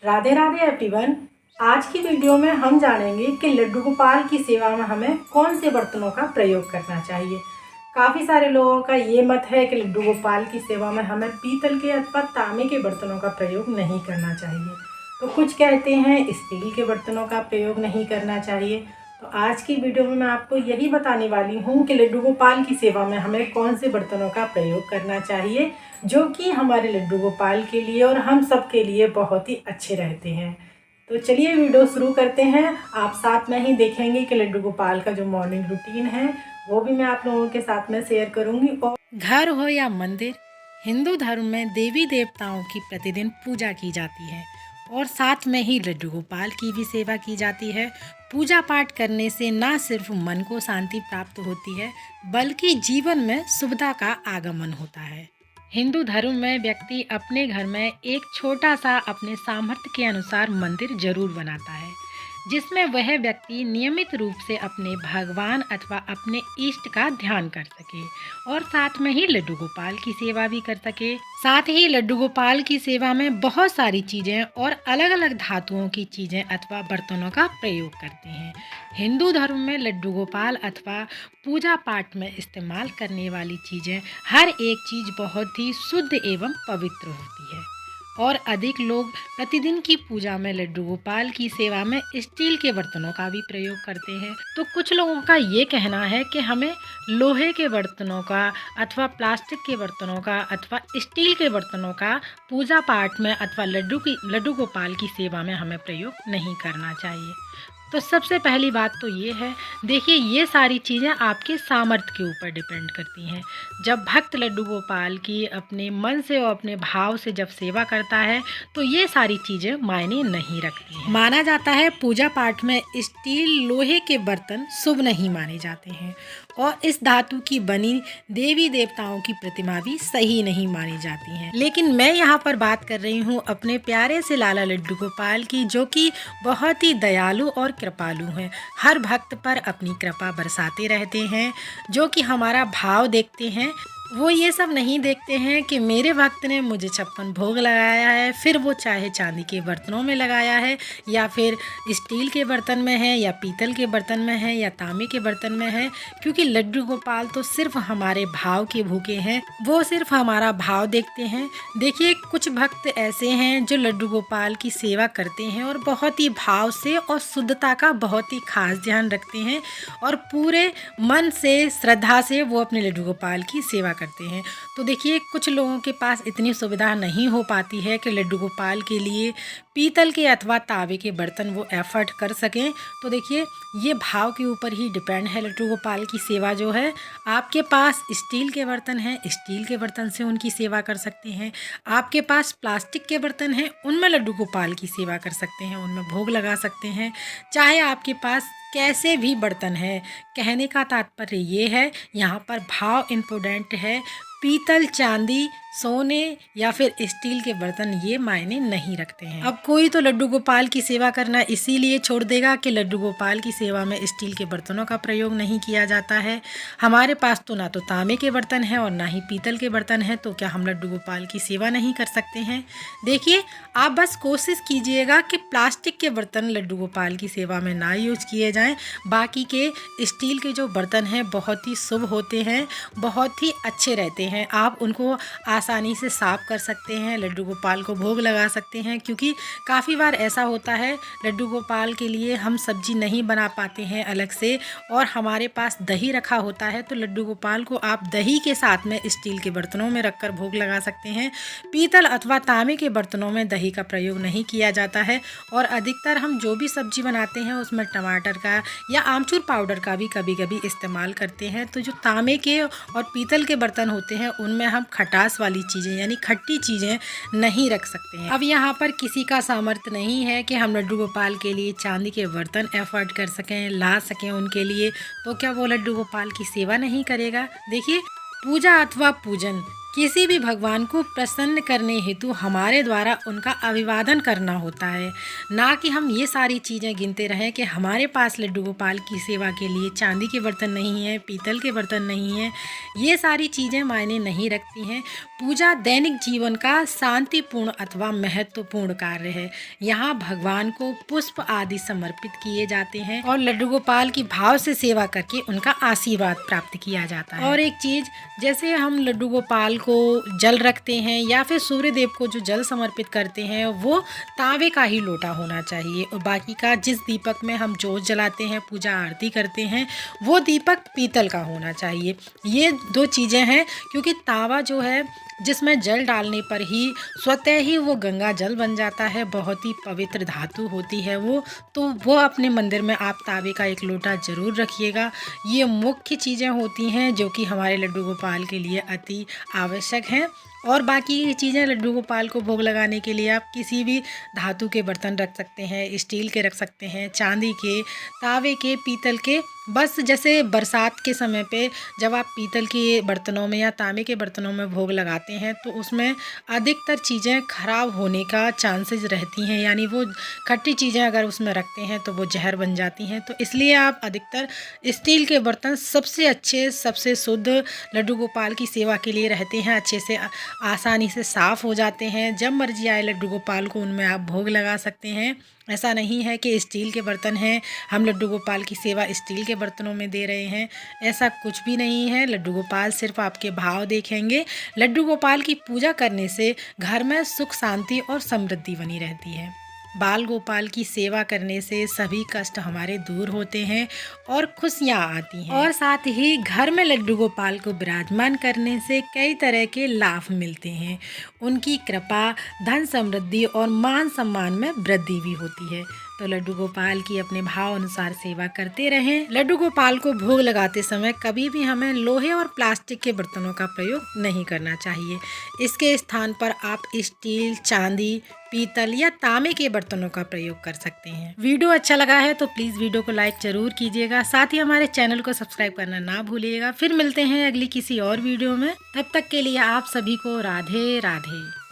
Radhe Radhe everyone. आज की video में हम जानेंगे कि लड्डू गोपाल की सेवा में हमें कौन से बर्तनों का प्रयोग करना चाहिए। काफ़ी सारे लोगों का ये मत है कि लड्डू गोपाल की सेवा में हमें पीतल के अथवा तांबे के बर्तनों का प्रयोग नहीं करना चाहिए, तो कुछ कहते हैं स्टील के बर्तनों का प्रयोग नहीं करना चाहिए। तो आज की वीडियो में मैं आपको यही बताने वाली हूँ कि लड्डू गोपाल की सेवा में हमें कौन से बर्तनों का प्रयोग करना चाहिए, जो कि हमारे लड्डू गोपाल के लिए और हम सब के लिए बहुत ही अच्छे रहते हैं। तो चलिए वीडियो शुरू करते हैं। आप साथ में ही देखेंगे कि लड्डू गोपाल का जो मॉर्निंग रूटीन है वो भी मैं आप लोगों के साथ में शेयर करूंगी। और घर हो या मंदिर, हिंदू धर्म में देवी देवताओं की प्रतिदिन पूजा की जाती है और साथ में ही लड्डू गोपाल की भी सेवा की जाती है। पूजा पाठ करने से न सिर्फ मन को शांति प्राप्त होती है, बल्कि जीवन में शुभता का आगमन होता है। हिंदू धर्म में व्यक्ति अपने घर में एक छोटा सा अपने सामर्थ्य के अनुसार मंदिर जरूर बनाता है, जिसमें वह व्यक्ति नियमित रूप से अपने भगवान अथवा अपने इष्ट का ध्यान कर सके और साथ में ही लड्डू गोपाल की सेवा भी कर सके। साथ ही लड्डू गोपाल की सेवा में बहुत सारी चीज़ें और अलग अलग धातुओं की चीज़ें अथवा बर्तनों का प्रयोग करते हैं। हिंदू धर्म में लड्डू गोपाल अथवा पूजा पाठ में इस्तेमाल करने वाली चीज़ें हर एक चीज़ बहुत ही शुद्ध एवं पवित्र होती है और अधिक लोग प्रतिदिन की पूजा में लड्डू गोपाल की सेवा में स्टील के बर्तनों का भी प्रयोग करते हैं। तो कुछ लोगों का ये कहना है कि हमें लोहे के बर्तनों का अथवा प्लास्टिक के बर्तनों का अथवा स्टील के बर्तनों का पूजा पाठ में अथवा लड्डू गोपाल की सेवा में हमें प्रयोग नहीं करना चाहिए। तो सबसे पहली बात तो ये है, देखिए ये सारी चीज़ें आपके सामर्थ्य के ऊपर डिपेंड करती हैं। जब भक्त लड्डू गोपाल की अपने मन से और अपने भाव से जब सेवा करता है तो ये सारी चीज़ें मायने नहीं रखती हैं। माना जाता है पूजा पाठ में स्टील लोहे के बर्तन शुभ नहीं माने जाते हैं और इस धातु की बनी देवी देवताओं की प्रतिमा भी सही नहीं मानी जाती हैं। लेकिन मैं यहाँ पर बात कर रही हूँ अपने प्यारे से लाला लड्डू गोपाल की, जो कि बहुत ही दयालु और कृपालु हैं। हर भक्त पर अपनी कृपा बरसाते रहते हैं, जो कि हमारा भाव देखते हैं। वो ये सब नहीं देखते हैं कि मेरे भक्त ने मुझे 56 भोग लगाया है, फिर वो चाहे चांदी के बर्तनों में लगाया है या फिर स्टील के बर्तन में है या पीतल के बर्तन में है या तांबे के बर्तन में है, क्योंकि लड्डू गोपाल तो सिर्फ हमारे भाव के भूखे हैं। वो सिर्फ हमारा भाव देखते हैं। देखिए कुछ भक्त ऐसे हैं जो लड्डू गोपाल की सेवा करते हैं और बहुत ही भाव से और शुद्धता का बहुत ही खास ध्यान रखते हैं और पूरे मन से श्रद्धा से वो अपने लड्डू गोपाल की सेवा करते हैं। तो देखिए कुछ लोगों के पास इतनी सुविधा नहीं हो पाती है कि लड्डू गोपाल के लिए पीतल के अथवा तांबे के बर्तन वो एफर्ट कर सकें। तो देखिए ये भाव के ऊपर ही डिपेंड है। लड्डू गोपाल की सेवा जो है, आपके पास स्टील के बर्तन हैं, स्टील के बर्तन से उनकी सेवा कर सकते हैं। आपके पास प्लास्टिक के बर्तन हैं, उनमें लड्डू गोपाल की सेवा कर सकते हैं, उनमें भोग लगा सकते हैं। चाहे आपके पास कैसे भी बर्तन है, कहने का तात्पर्य ये है यहाँ पर भाव इम्पोर्टेंट है। पीतल, चांदी, सोने या फिर स्टील के बर्तन ये मायने नहीं रखते हैं। अब कोई तो लड्डू गोपाल की सेवा करना इसीलिए छोड़ देगा कि लड्डू गोपाल की सेवा में स्टील के बर्तनों का प्रयोग नहीं किया जाता है। हमारे पास तो ना तो तांबे के बर्तन हैं और ना ही पीतल के बर्तन हैं, तो क्या हम लड्डू गोपाल की सेवा नहीं कर सकते हैं? देखिए आप बस कोशिश कीजिएगा कि प्लास्टिक के बर्तन लड्डू गोपाल की सेवा में ना यूज किए जाएं। बाकी के स्टील के जो बर्तन हैं बहुत ही शुभ होते हैं, बहुत ही अच्छे रहते हैं। आप उनको आसानी से साफ कर सकते हैं, लड्डू गोपाल को भोग लगा सकते हैं। क्योंकि काफ़ी बार ऐसा होता है लड्डू गोपाल के लिए हम सब्जी नहीं बना पाते हैं अलग से और हमारे पास दही रखा होता है, तो लड्डू गोपाल को आप दही के साथ में स्टील के बर्तनों में रखकर भोग लगा सकते हैं। पीतल अथवा तांबे के बर्तनों में दही का प्रयोग नहीं किया जाता है और अधिकतर हम जो भी सब्जी बनाते हैं उसमें टमाटर का या आमचूर पाउडर का भी कभी कभी इस्तेमाल करते हैं। तो जो तांबे के और पीतल के बर्तन होते हैं उनमें हम खटास वाली चीज़ें यानी खट्टी चीज़ें नहीं रख सकते हैं। अब यहाँ पर किसी का सामर्थ्य नहीं है कि हम लड्डू गोपाल के लिए चांदी के बर्तन एफर्ट कर सकें, ला सकें उनके लिए, तो क्या वो लड्डू गोपाल की सेवा नहीं करेगा? देखिए पूजा अथवा पूजन किसी भी भगवान को प्रसन्न करने हेतु हमारे द्वारा उनका अभिवादन करना होता है, ना कि हम ये सारी चीज़ें गिनते रहें कि हमारे पास लड्डू गोपाल की सेवा के लिए चांदी के बर्तन नहीं है, पीतल के बर्तन नहीं है। ये सारी चीज़ें मायने नहीं रखती हैं। पूजा दैनिक जीवन का शांतिपूर्ण अथवा महत्वपूर्ण कार्य है। यहाँ भगवान को पुष्प आदि समर्पित किए जाते हैं और लड्डू गोपाल की भाव से सेवा करके उनका आशीर्वाद प्राप्त किया जाता है। और एक चीज़, जैसे हम लड्डू गोपाल को जल रखते हैं या फिर सूर्य देव को जो जल समर्पित करते हैं वो तांबे का ही लोटा होना चाहिए, और बाकी का जिस दीपक में हम जोत जलाते हैं, पूजा आरती करते हैं, वो दीपक पीतल का होना चाहिए। ये दो चीज़ें हैं, क्योंकि तांबा जो है जिसमें जल डालने पर ही स्वतः ही वो गंगा जल बन जाता है, बहुत ही पवित्र धातु होती है वो। तो वो अपने मंदिर में आप तांबे का एक लोटा ज़रूर रखिएगा। ये मुख्य चीज़ें होती हैं जो कि हमारे लड्डू गोपाल के लिए अति आवश्यक हैं। और बाकी की चीज़ें लड्डू गोपाल को भोग लगाने के लिए आप किसी भी धातु के बर्तन रख सकते हैं, स्टील के रख सकते हैं, चांदी के, तांबे के, पीतल के। बस जैसे बरसात के समय पे जब आप पीतल के बर्तनों में या तांबे के बर्तनों में भोग लगाते हैं तो उसमें अधिकतर चीज़ें खराब होने का चांसेस रहती हैं, यानी वो खट्टी चीज़ें अगर उसमें रखते हैं तो वो जहर बन जाती हैं। तो इसलिए आप अधिकतर स्टील के बर्तन सबसे अच्छे, सबसे शुद्ध लड्डू गोपाल की सेवा के लिए रहते हैं। अच्छे से आसानी से साफ़ हो जाते हैं। जब मर्जी आए लड्डू गोपाल को उनमें आप भोग लगा सकते हैं। ऐसा नहीं है कि स्टील के बर्तन हैं, हम लड्डू गोपाल की सेवा स्टील के बर्तनों में दे रहे हैं, ऐसा कुछ भी नहीं है। लड्डू गोपाल सिर्फ आपके भाव देखेंगे। लड्डू गोपाल की पूजा करने से घर में सुख, शांति और समृद्धि बनी रहती है। बाल गोपाल की सेवा करने से सभी कष्ट हमारे दूर होते हैं और खुशियाँ आती हैं, और साथ ही घर में लड्डू गोपाल को विराजमान करने से कई तरह के लाभ मिलते हैं। उनकी कृपा, धन समृद्धि और मान सम्मान में वृद्धि भी होती है। तो लड्डू गोपाल की अपने भाव अनुसार सेवा करते रहें। लड्डू गोपाल को भोग लगाते समय कभी भी हमें लोहे और प्लास्टिक के बर्तनों का प्रयोग नहीं करना चाहिए। इसके स्थान पर आप स्टील, चांदी, पीतल या तांबे के बर्तनों का प्रयोग कर सकते हैं। वीडियो अच्छा लगा है तो प्लीज़ वीडियो को लाइक जरूर कीजिएगा, साथ ही हमारे चैनल को सब्सक्राइब करना ना भूलिएगा। फिर मिलते हैं अगली किसी और वीडियो में। तब तक के लिए आप सभी को राधे राधे।